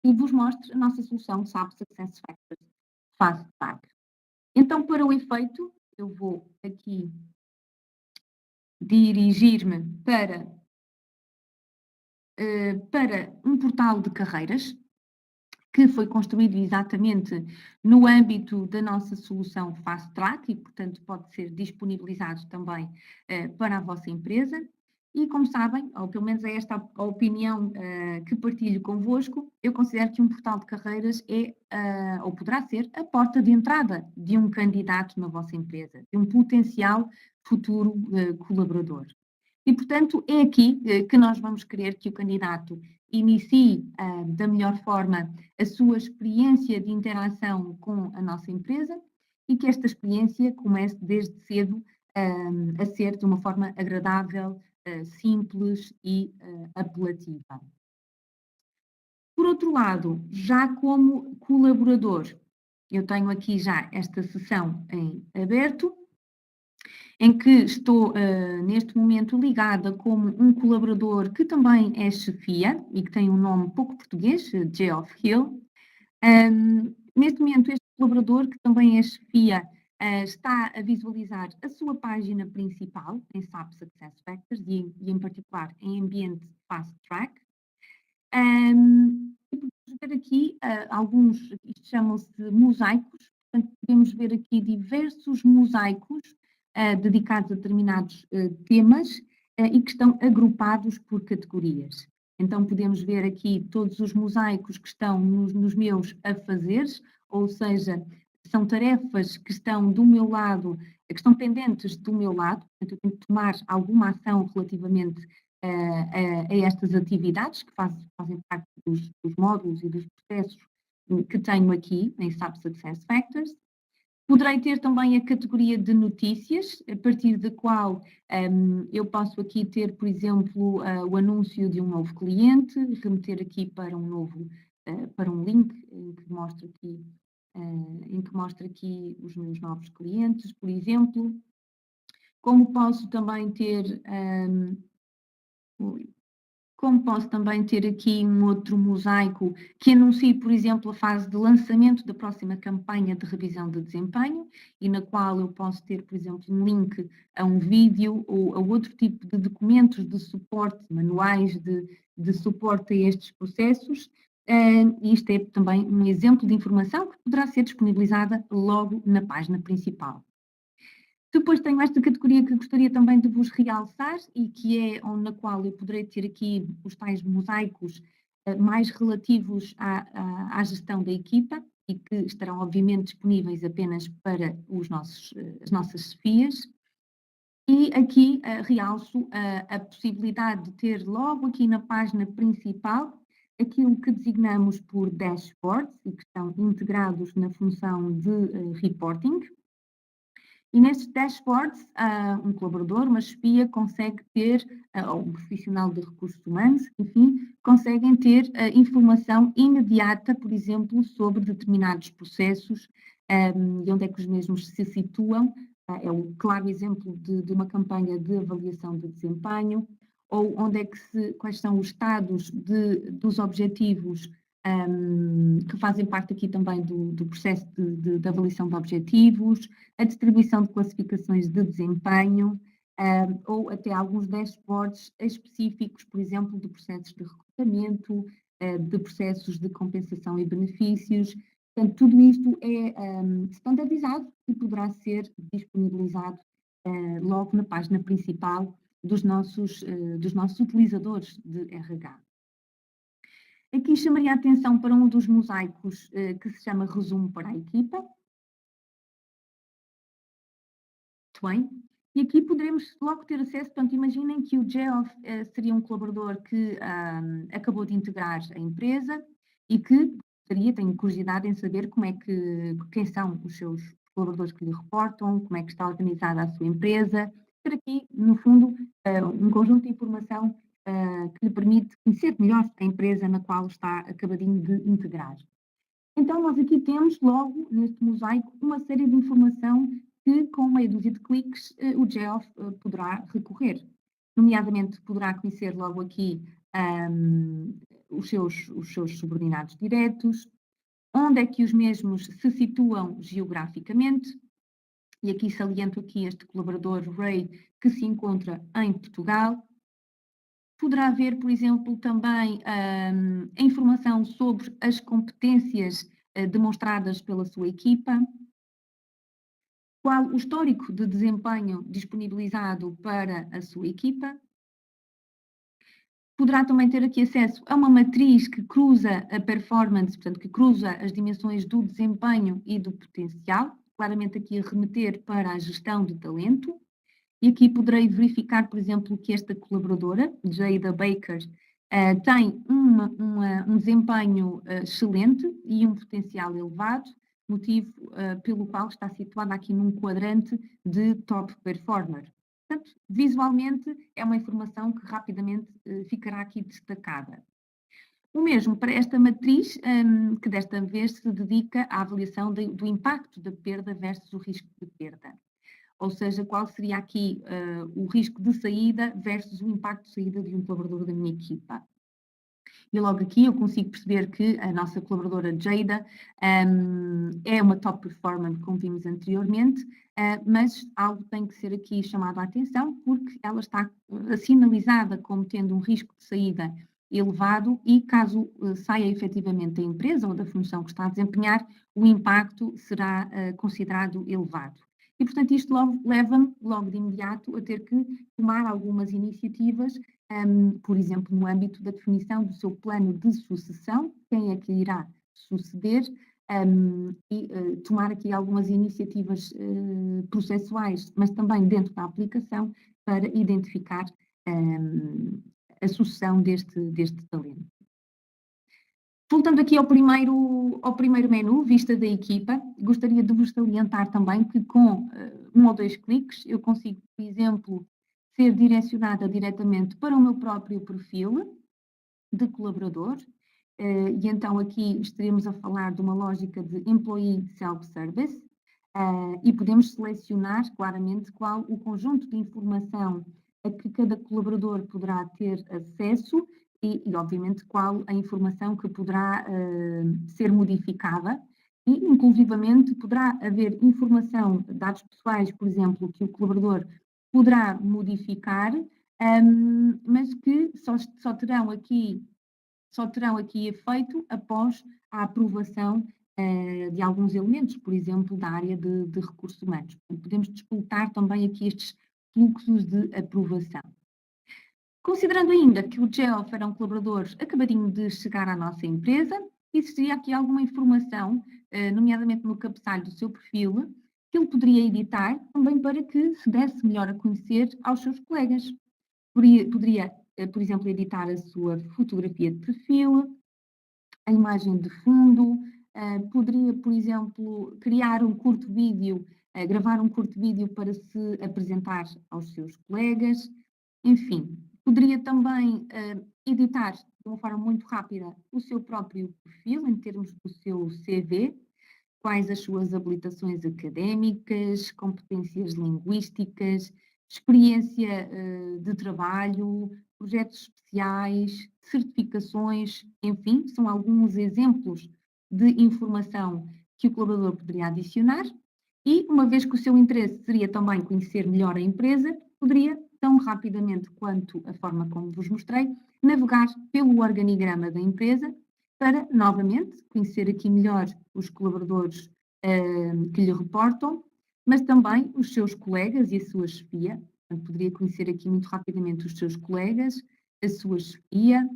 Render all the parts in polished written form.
que vos mostre a nossa solução SAP SuccessFactors Fast Track. Então, para o efeito, eu vou aqui dirigir-me para um portal de carreiras que foi construído exatamente no âmbito da nossa solução Fast Track e, portanto, pode ser disponibilizado também para a vossa empresa. E, como sabem, ou pelo menos é esta a opinião que partilho convosco, eu considero que um portal de carreiras é, ou poderá ser, a porta de entrada de um candidato na vossa empresa, de um potencial futuro colaborador. E, portanto, é aqui que nós vamos querer que o candidato inicie da melhor forma a sua experiência de interação com a nossa empresa e que esta experiência comece desde cedo a ser de uma forma agradável, simples e apelativa. Por outro lado, já como colaborador, eu tenho aqui já esta sessão em aberto, em que estou neste momento ligada como um colaborador que também é chefia e que tem um nome pouco português, Geoff Hill. Neste momento, este colaborador, que também é chefia, está a visualizar a sua página principal em SAP SuccessFactors e em particular em ambiente Fast Track. E podemos ver aqui alguns, isto chamam-se mosaicos, portanto podemos ver aqui diversos mosaicos dedicados a determinados temas e que estão agrupados por categorias. Então podemos ver aqui todos os mosaicos que estão nos meus afazeres, ou seja, são tarefas que estão do meu lado, que estão pendentes do meu lado, portanto eu tenho que tomar alguma ação relativamente a estas atividades que fazem parte dos módulos e dos processos que tenho aqui em SAP SuccessFactors. Poderei ter também a categoria de notícias, a partir da qual eu posso aqui ter, por exemplo, o anúncio de um novo cliente, remeter aqui para para um link em que mostra aqui os meus novos clientes, por exemplo. Como posso também ter aqui um outro mosaico que anuncie, por exemplo, a fase de lançamento da próxima campanha de revisão de desempenho e na qual eu posso ter, por exemplo, um link a um vídeo ou a outro tipo de documentos de suporte, manuais de suporte a estes processos. Isto é também um exemplo de informação que poderá ser disponibilizada logo na página principal. Depois tenho esta categoria que gostaria também de vos realçar e que é na qual eu poderei ter aqui os tais mosaicos mais relativos à gestão da equipa e que estarão obviamente disponíveis apenas para as nossas chefias. E aqui realço a possibilidade de ter logo aqui na página principal aquilo que designamos por dashboards e que estão integrados na função de reporting. E nestes dashboards, um colaborador, uma chefia, consegue ter, ou um profissional de recursos humanos, enfim, conseguem ter informação imediata, por exemplo, sobre determinados processos e onde é que os mesmos se situam. É um claro exemplo de uma campanha de avaliação de desempenho, ou quais são os estados dos objetivos que fazem parte aqui também do processo de avaliação de objetivos, a distribuição de classificações de desempenho, ou até alguns dashboards específicos, por exemplo, de processos de recrutamento, de processos de compensação e benefícios. Portanto, tudo isto é standardizado e poderá ser disponibilizado logo na página principal dos nossos utilizadores de RH. Aqui chamaria a atenção para um dos mosaicos que se chama Resumo para a Equipa. Muito bem. E aqui poderemos logo ter acesso, portanto, imaginem que o Geoff seria um colaborador que acabou de integrar a empresa e que tenho curiosidade em saber quem são os seus colaboradores que lhe reportam, como é que está organizada a sua empresa. Ter aqui, no fundo, um conjunto de informação que lhe permite conhecer melhor a empresa na qual está acabadinho de integrar. Então, nós aqui temos logo, neste mosaico, uma série de informação que, com meia dúzia de cliques, o Geoff poderá recorrer. Nomeadamente, poderá conhecer logo aqui os seus subordinados diretos, onde é que os mesmos se situam geograficamente, e aqui saliento aqui este colaborador Ray, que se encontra em Portugal. Poderá ver, por exemplo, também a informação sobre as competências demonstradas pela sua equipa, qual o histórico de desempenho disponibilizado para a sua equipa. Poderá também ter aqui acesso a uma matriz que cruza a performance, portanto, que cruza as dimensões do desempenho e do potencial, claramente aqui a remeter para a gestão de talento. E aqui poderei verificar, por exemplo, que esta colaboradora, Jada Baker, tem um desempenho excelente e um potencial elevado, motivo pelo qual está situada aqui num quadrante de top performer. Portanto, visualmente é uma informação que rapidamente ficará aqui destacada. O mesmo para esta matriz, que desta vez se dedica à avaliação do impacto da perda versus o risco de perda. Ou seja, qual seria aqui o risco de saída versus o impacto de saída de um colaborador da minha equipa. E logo aqui eu consigo perceber que a nossa colaboradora Jada é uma top performer, como vimos anteriormente, mas algo tem que ser aqui chamado a atenção, porque ela está sinalizada como tendo um risco de saída elevado e caso saia efetivamente da empresa ou da função que está a desempenhar, o impacto será considerado elevado. E, portanto, isto leva-me logo de imediato a ter que tomar algumas iniciativas, por exemplo, no âmbito da definição do seu plano de sucessão, quem é que irá suceder, e tomar aqui algumas iniciativas processuais, mas também dentro da aplicação, para identificar a sucessão deste talento. Voltando aqui ao primeiro menu, vista da equipa, gostaria de vos salientar também que com 1 ou 2 cliques eu consigo, por exemplo, ser direcionada diretamente para o meu próprio perfil de colaborador, e então aqui estaremos a falar de uma lógica de Employee Self-Service, e podemos selecionar claramente qual o conjunto de informação a que cada colaborador poderá ter acesso e obviamente, qual a informação que poderá ser modificada e, inclusivamente, poderá haver informação, dados pessoais, por exemplo, que o colaborador poderá modificar, mas que só terão aqui efeito após a aprovação de alguns elementos, por exemplo, da área de recursos humanos. Podemos disputar também aqui estes fluxos de aprovação. Considerando ainda que o Geoff era um colaborador acabadinho de chegar à nossa empresa, existiria aqui alguma informação, nomeadamente no cabeçalho do seu perfil, que ele poderia editar também para que se desse melhor a conhecer aos seus colegas. Poderia, por exemplo, editar a sua fotografia de perfil, a imagem de fundo, poderia, por exemplo, criar um curto vídeo, gravar um curto vídeo para se apresentar aos seus colegas, enfim. Poderia também editar de uma forma muito rápida o seu próprio perfil, em termos do seu CV, quais as suas habilitações académicas, competências linguísticas, experiência de trabalho, projetos especiais, certificações, enfim, são alguns exemplos de informação que o colaborador poderia adicionar e, uma vez que o seu interesse seria também conhecer melhor a empresa, poderia tão rapidamente quanto a forma como vos mostrei, navegar pelo organigrama da empresa para, novamente, conhecer aqui melhor os colaboradores que lhe reportam, mas também os seus colegas e a sua chefia. Portanto, poderia conhecer aqui muito rapidamente os seus colegas, a sua chefia,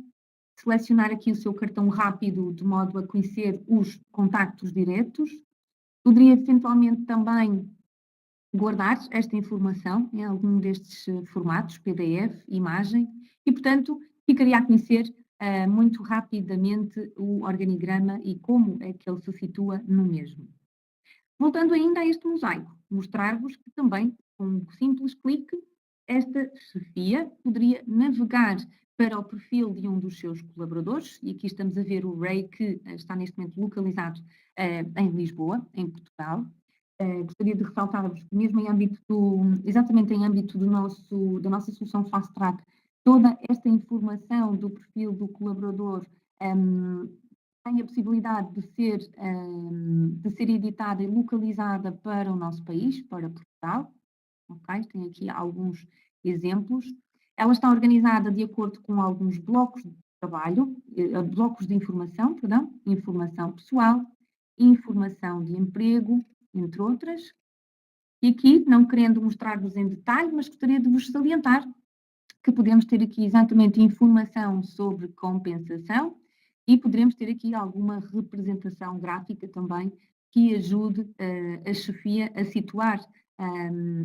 selecionar aqui o seu cartão rápido de modo a conhecer os contactos diretos. Poderia eventualmente também guardar esta informação em algum destes formatos, PDF, imagem, e, portanto, ficaria a conhecer muito rapidamente o organigrama e como é que ele se situa no mesmo. Voltando ainda a este mosaico, mostrar-vos que também, com um simples clique, esta chefia poderia navegar para o perfil de um dos seus colaboradores, e aqui estamos a ver o Ray, que está neste momento localizado em Lisboa, em Portugal. Gostaria de ressaltar-vos que mesmo exatamente em âmbito da nossa solução Fast Track, toda esta informação do perfil do colaborador tem a possibilidade de ser editada e localizada para o nosso país, para Portugal. Okay? Tem aqui alguns exemplos. Ela está organizada de acordo com alguns blocos de trabalho, blocos de informação, perdão, informação pessoal, informação de emprego, entre outras. E aqui, não querendo mostrar-vos em detalhe, mas gostaria de vos salientar que podemos ter aqui exatamente informação sobre compensação e poderemos ter aqui alguma representação gráfica também que ajude a chefia a situar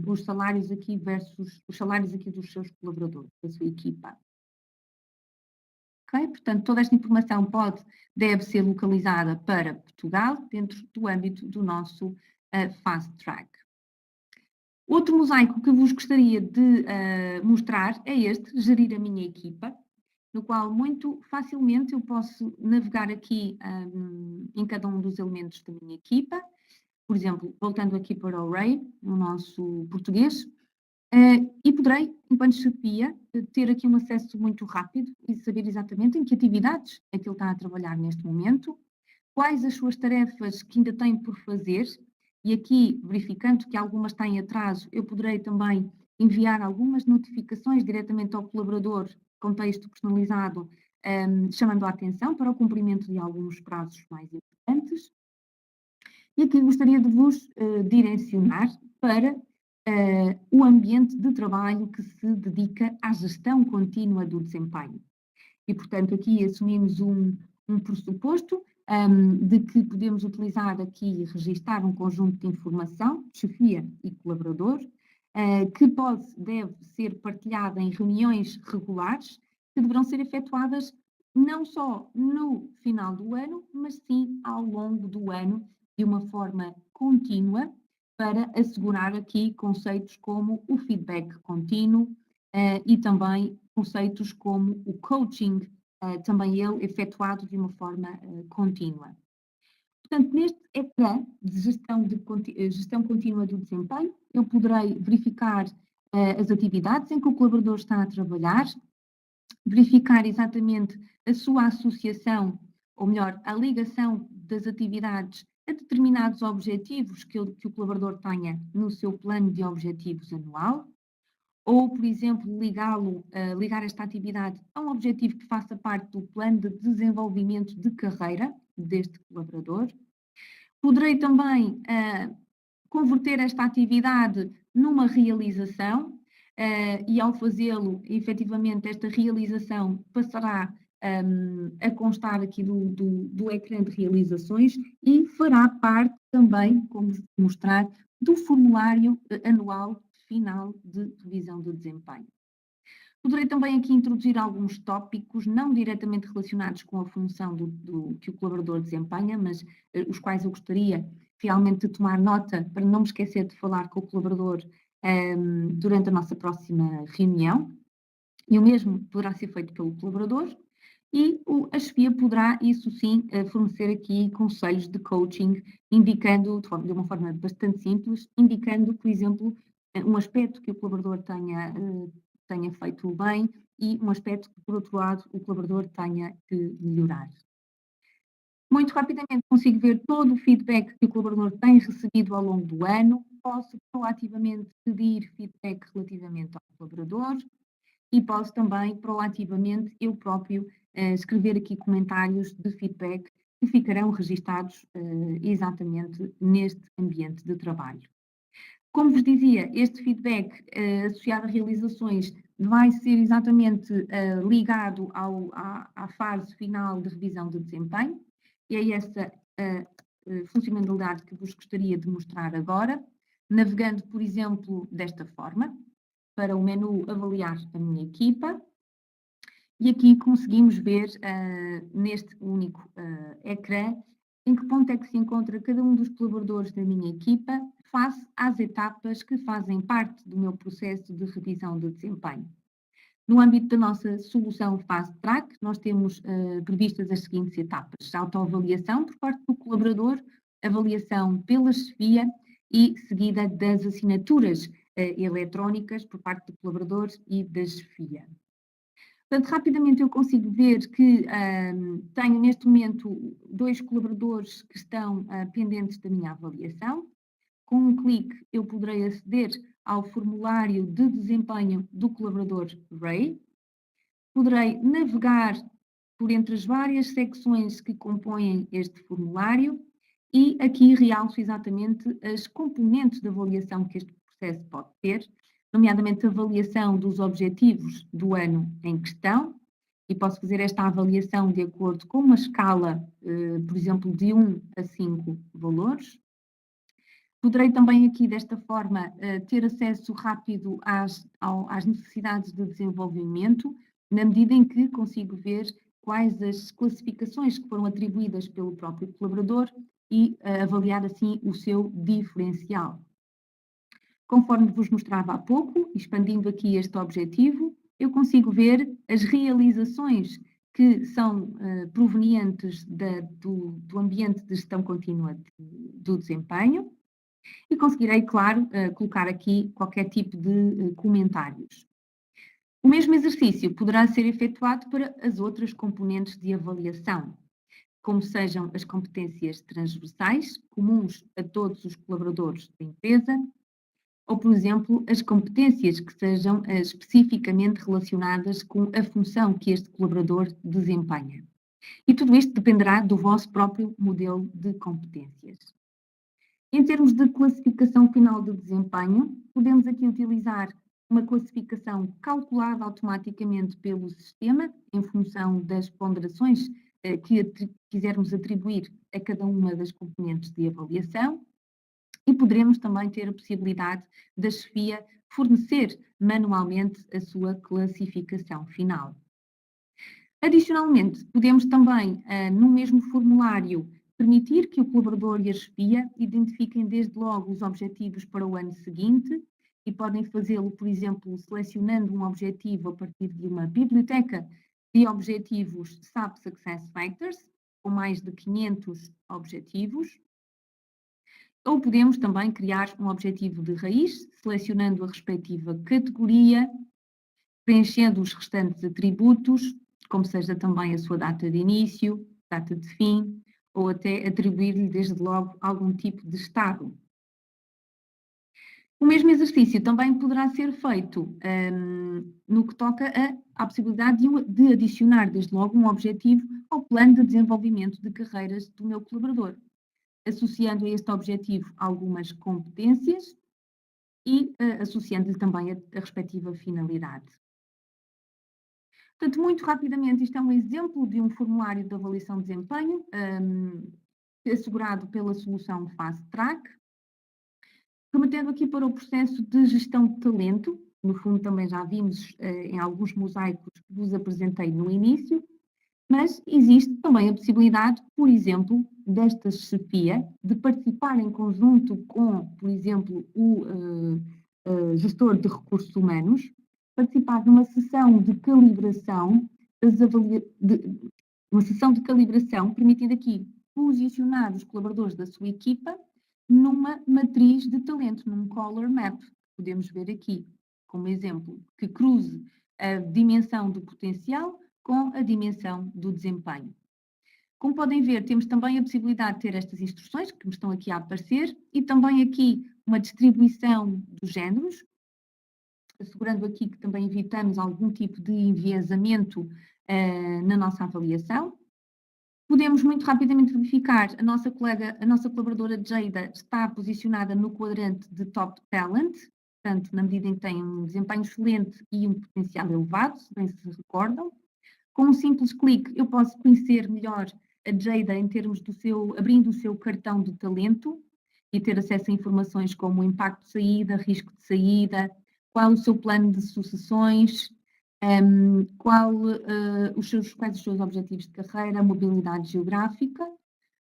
os salários aqui versus os salários aqui dos seus colaboradores, da sua equipa. Okay? Portanto, toda esta informação deve ser localizada para Portugal dentro do âmbito do nosso Fast Track. Outro mosaico que vos gostaria de mostrar é este, gerir a minha equipa, no qual muito facilmente eu posso navegar aqui em cada um dos elementos da minha equipa. Por exemplo, voltando aqui para o Ray, no nosso português, e poderei, enquanto chefia, ter aqui um acesso muito rápido e saber exatamente em que atividades é que ele está a trabalhar neste momento, quais as suas tarefas que ainda tem por fazer, e aqui, verificando que algumas têm atraso, eu poderei também enviar algumas notificações diretamente ao colaborador, com texto personalizado, chamando a atenção para o cumprimento de alguns prazos mais importantes. E aqui gostaria de vos direcionar para o ambiente de trabalho que se dedica à gestão contínua do desempenho. E, portanto, aqui assumimos um pressuposto de que podemos utilizar aqui e registar um conjunto de informação, chefia e colaborador, que deve ser partilhada em reuniões regulares, que deverão ser efetuadas não só no final do ano, mas sim ao longo do ano, de uma forma contínua, para assegurar aqui conceitos como o feedback contínuo e também conceitos como o coaching, também ele efetuado de uma forma contínua. Portanto, neste ecrã de gestão contínua do desempenho, eu poderei verificar as atividades em que o colaborador está a trabalhar, verificar exatamente a sua associação, ou melhor, a ligação das atividades a determinados objetivos que o colaborador tenha no seu plano de objetivos anual, ou, por exemplo, ligar esta atividade a um objetivo que faça parte do plano de desenvolvimento de carreira deste colaborador. Poderei também converter esta atividade numa realização e, ao fazê-lo, efetivamente, esta realização passará a constar aqui do ecrã de realizações e fará parte também, como vos mostrar, do formulário anual final de revisão de desempenho. Poderei também aqui introduzir alguns tópicos não diretamente relacionados com a função que o colaborador desempenha, mas os quais eu gostaria realmente de tomar nota para não me esquecer de falar com o colaborador durante a nossa próxima reunião. E o mesmo poderá ser feito pelo colaborador. E a chefia poderá, isso sim, fornecer aqui conselhos de coaching, indicando, de uma forma bastante simples, indicando, por exemplo, um aspecto que o colaborador tenha feito bem e um aspecto que, por outro lado, o colaborador tenha que melhorar. Muito rapidamente consigo ver todo o feedback que o colaborador tem recebido ao longo do ano, posso proativamente pedir feedback relativamente ao colaborador e posso também proativamente eu próprio escrever aqui comentários de feedback que ficarão registados exatamente neste ambiente de trabalho. Como vos dizia, este feedback associado a realizações vai ser exatamente ligado à fase final de revisão de desempenho, e é essa funcionalidade que vos gostaria de mostrar agora, navegando, por exemplo, desta forma, para o menu avaliar a minha equipa, e aqui conseguimos ver neste único ecrã em que ponto é que se encontra cada um dos colaboradores da minha equipa face às etapas que fazem parte do meu processo de revisão de desempenho. No âmbito da nossa solução Fast Track, nós temos previstas as seguintes etapas: autoavaliação por parte do colaborador, avaliação pela chefia e seguida das assinaturas eletrónicas por parte do colaborador e da chefia. Portanto, rapidamente eu consigo ver que tenho neste momento 2 colaboradores que estão pendentes da minha avaliação. Com um clique eu poderei aceder ao formulário de desempenho do colaborador Ray. Poderei navegar por entre as várias secções que compõem este formulário e aqui realço exatamente as componentes de avaliação que este processo pode ter, nomeadamente a avaliação dos objetivos do ano em questão, e posso fazer esta avaliação de acordo com uma escala, por exemplo, de 1 a 5 valores. Poderei também aqui, desta forma, ter acesso rápido às necessidades de desenvolvimento, na medida em que consigo ver quais as classificações que foram atribuídas pelo próprio colaborador e avaliar assim o seu diferencial. Conforme vos mostrava há pouco, expandindo aqui este objetivo, eu consigo ver as realizações que são provenientes do ambiente de gestão contínua do desempenho e conseguirei, claro, colocar aqui qualquer tipo de comentários. O mesmo exercício poderá ser efetuado para as outras componentes de avaliação, como sejam as competências transversais, comuns a todos os colaboradores da empresa, ou, por exemplo, as competências que sejam especificamente relacionadas com a função que este colaborador desempenha. E tudo isto dependerá do vosso próprio modelo de competências. Em termos de classificação final de desempenho, podemos aqui utilizar uma classificação calculada automaticamente pelo sistema, em função das ponderações que quisermos atribuir a cada uma das componentes de avaliação. E poderemos também ter a possibilidade da chefia fornecer manualmente a sua classificação final. Adicionalmente, podemos também, no mesmo formulário, permitir que o colaborador e a chefia identifiquem desde logo os objetivos para o ano seguinte e podem fazê-lo, por exemplo, selecionando um objetivo a partir de uma biblioteca de objetivos SAP Success Factors, com mais de 500 objetivos. Ou podemos também criar um objetivo de raiz, selecionando a respectiva categoria, preenchendo os restantes atributos, como seja também a sua data de início, data de fim, ou até atribuir-lhe desde logo algum tipo de estado. O mesmo exercício também poderá ser feito no que toca à possibilidade de adicionar desde logo um objetivo ao plano de desenvolvimento de carreiras do meu colaborador, associando a este objetivo algumas competências e associando-lhe também a respectiva finalidade. Portanto, muito rapidamente, isto é um exemplo de um formulário de avaliação de desempenho assegurado pela solução Fast Track, remetendo aqui para o processo de gestão de talento. No fundo, também já vimos em alguns mosaicos que vos apresentei no início, mas existe também a possibilidade, por exemplo, desta chefia de participar em conjunto com, por exemplo, o gestor de recursos humanos, participar numa sessão de calibração, uma sessão de calibração, permitindo aqui posicionar os colaboradores da sua equipa numa matriz de talento, num color map, que podemos ver aqui, como exemplo, que cruze a dimensão do potencial com a dimensão do desempenho. Como podem ver, temos também a possibilidade de ter estas instruções que me estão aqui a aparecer e também aqui uma distribuição dos géneros, assegurando aqui que também evitamos algum tipo de enviesamento na nossa avaliação. Podemos muito rapidamente verificar, a nossa colaboradora Jada está posicionada no quadrante de Top Talent, portanto, na medida em que tem um desempenho excelente e um potencial elevado, se bem se recordam. Com um simples clique, eu posso conhecer melhor a Jada em termos abrindo o seu cartão de talento e ter acesso a informações como o impacto de saída, risco de saída, qual o seu plano de sucessões, quais os seus objetivos de carreira, mobilidade geográfica.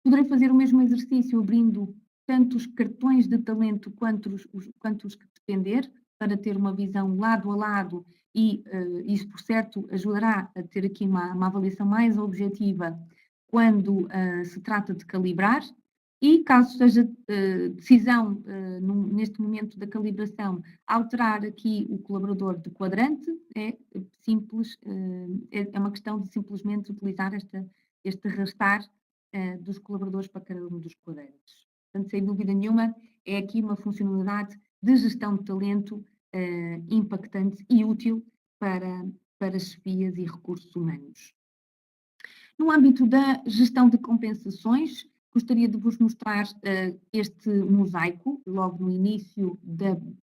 Poderei fazer o mesmo exercício abrindo tanto os cartões de talento quanto os que depender, para ter uma visão lado a lado e isso, por certo, ajudará a ter aqui uma avaliação mais objetiva quando se trata de calibrar E caso seja decisão, neste momento da calibração, alterar aqui o colaborador de quadrante, é simples, é uma questão de simplesmente utilizar este arrastar dos colaboradores para cada um dos quadrantes. Portanto, sem dúvida nenhuma, é aqui uma funcionalidade de gestão de talento impactante e útil para chefias e recursos humanos. No âmbito da gestão de compensações, gostaria de vos mostrar este mosaico, logo no início,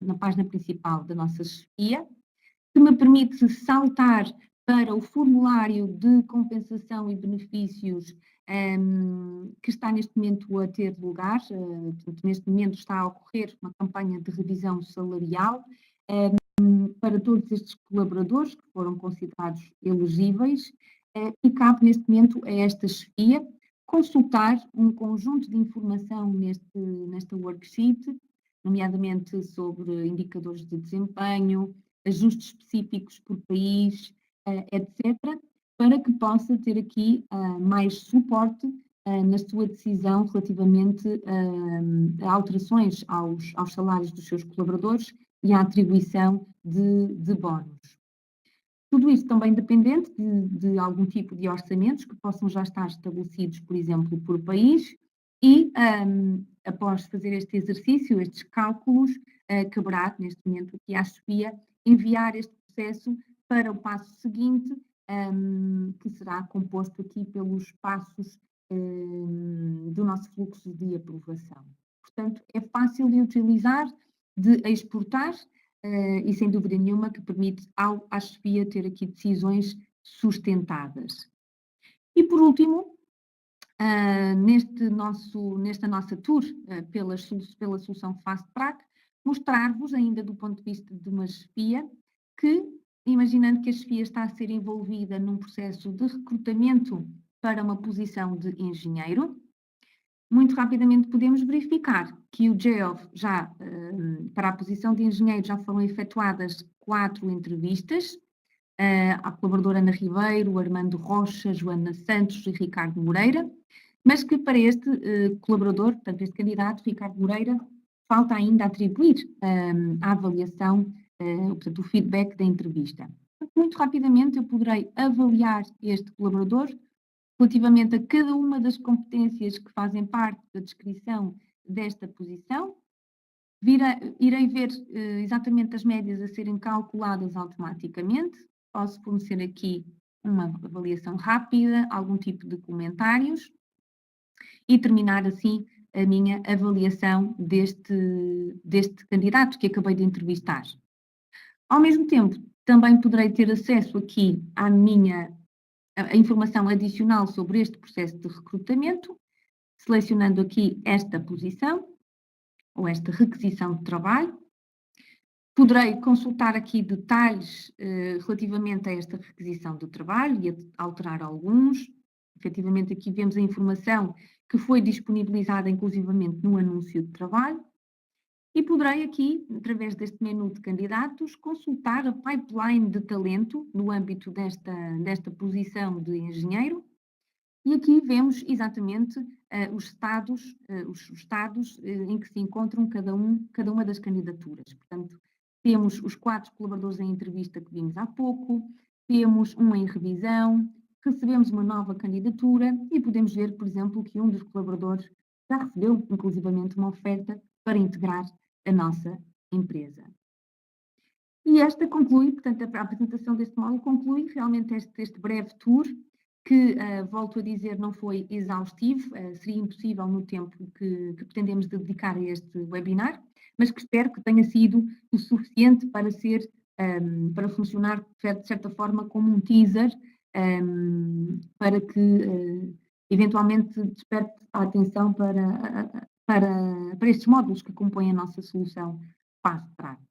na página principal da nossa chefia, que me permite saltar para o formulário de compensação e benefícios que está neste momento a ter lugar. Portanto, neste momento está a ocorrer uma campanha de revisão salarial para todos estes colaboradores que foram considerados elegíveis e cabe neste momento a esta chefia consultar um conjunto de informação nesta worksheet, nomeadamente sobre indicadores de desempenho, ajustes específicos por país, etc., para que possa ter aqui mais suporte na sua decisão relativamente a alterações aos salários dos seus colaboradores e à atribuição de bónus. Tudo isso também dependente de algum tipo de orçamentos que possam já estar estabelecidos, por exemplo, por país, e após fazer este exercício, estes cálculos, caberá, neste momento, aqui à chefia, enviar este processo para o passo seguinte, que será composto aqui pelos passos do nosso fluxo de aprovação. Portanto, é fácil de utilizar, de exportar, e sem dúvida nenhuma que permite à chefia ter aqui decisões sustentadas. E por último, nesta nossa tour pela solução Fast Track, mostrar-vos ainda do ponto de vista de uma chefia que, imaginando que a chefia está a ser envolvida num processo de recrutamento para uma posição de engenheiro, muito rapidamente podemos verificar que o JOF já, para a posição de engenheiro, já foram efetuadas 4 entrevistas, à colaboradora Ana Ribeiro, Armando Rocha, Joana Santos e Ricardo Moreira, mas que para este colaborador, portanto, este candidato, Ricardo Moreira, falta ainda atribuir a avaliação, portanto, o feedback da entrevista. Muito rapidamente eu poderei avaliar este colaborador relativamente a cada uma das competências que fazem parte da descrição desta posição. Irei ver exatamente as médias a serem calculadas automaticamente. Posso fornecer aqui uma avaliação rápida, algum tipo de comentários e terminar assim a minha avaliação deste candidato que acabei de entrevistar. Ao mesmo tempo, também poderei ter acesso aqui à a informação adicional sobre este processo de recrutamento, selecionando aqui esta posição, ou esta requisição de trabalho. Poderei consultar aqui detalhes relativamente a esta requisição de trabalho e alterar alguns. Efetivamente, aqui vemos a informação que foi disponibilizada inclusivamente no anúncio de trabalho. E poderei aqui, através deste menu de candidatos, consultar a pipeline de talento no âmbito desta posição de engenheiro. E aqui vemos exatamente os estados em que se encontram cada uma das candidaturas. Portanto, temos os 4 colaboradores em entrevista que vimos há pouco, temos um em revisão, recebemos uma nova candidatura e podemos ver, por exemplo, que um dos colaboradores já recebeu, inclusivamente, uma oferta para integrar a nossa empresa. E esta conclui, portanto, a apresentação deste módulo conclui realmente este breve tour, que, volto a dizer, não foi exaustivo, seria impossível no tempo que pretendemos dedicar a este webinar, mas que espero que tenha sido o suficiente para para funcionar, de certa forma, como um teaser, para que, eventualmente, desperte a atenção para estes módulos que compõem a nossa solução Fast Track.